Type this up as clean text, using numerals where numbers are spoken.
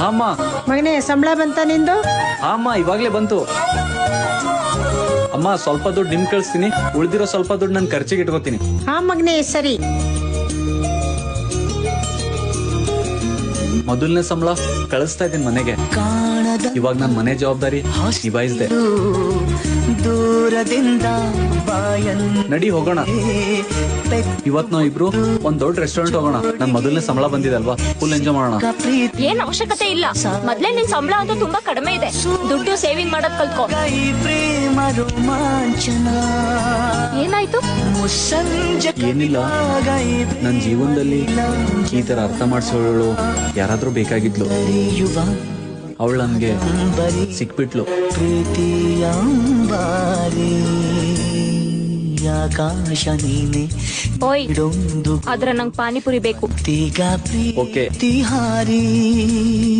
ಅಮ್ಮ. ಮಗನೇ ಸಂಬಳ ಬಂತ ನಿಂದು? ಅಮ್ಮ ಇವಾಗ್ಲೇ ಬಂತು. ಅಮ್ಮ ಸ್ವಲ್ಪ ದುಡ್ಡು ನಿಮ್ ಕಳಿಸ್ತೀನಿ, ಉಳಿದಿರೋ ಸ್ವಲ್ಪ ದುಡ್ಡು ನನ್ ಖರ್ಚಿಗೆ ಇಟ್ಕೋತೀನಿ. ಹಾ ಮಗನೇ ಸರಿ. ಮೊದಲನೇ ಸಂಬಳ ಕಳಿಸ್ತಾ ಇದ್ದೀನಿ ಮನೆಗೆ. ಇವಾಗ ನನ್ ಮನೆ ಜವಾಬ್ದಾರಿ ನಿಭಾಯಿಸ್ದೆ. ದೂರದಿಂದ ನಡಿ ಹೋಗೋಣ. ಇವತ್ ನಾವ್ ಇಬ್ರು ಒಂದ್ ದೊಡ್ಡ ರೆಸ್ಟೋರೆಂಟ್ ಹೋಗೋಣ. ನನ್ ಮೊದಲನೇ ಸಂಬಳ ಬಂದಿದೆ ಅಲ್ವಾ, ಫುಲ್ ಎಂಜಾಯ್ ಮಾಡೋಣ. ಏನ್ ಅವಶ್ಯಕತೆ ಇಲ್ಲ. ಮೊದ್ಲೇ ನಿನ್ ಸಂಬಳ ಅಂತೂ ತುಂಬಾ ಕಡಿಮೆ ಇದೆ. ದುಡ್ಡು ಸೇವಿಂಗ್ ಮಾಡೋದ್ ಕಲ್ತ್ಕೋ. ಪ್ರೇಮ ರೋಮಾಂಚನ. ಏನಾಯ್ತು? ಏನಿಲ್ಲ, ನನ್ ಜೀವನದಲ್ಲಿ ಈ ತರ ಅರ್ಥ ಮಾಡಿಸೋಳು ಯಾರಾದ್ರೂ ಬೇಕಾಗಿದ್ಲು. ಅವಳು ನನ್ಗೆ ಸಿಕ್ಬಿಟ್ಲು. ಪ್ರೀತಿಯಾಂಬಾರಿ ಆಕಾಶ ನೀನೆ. ಓಯ್, ಆದ್ರೆ ನಂಗ್ ಪಾನಿಪುರಿ ಬೇಕು. ಓಕೆ. ಹಾರಿ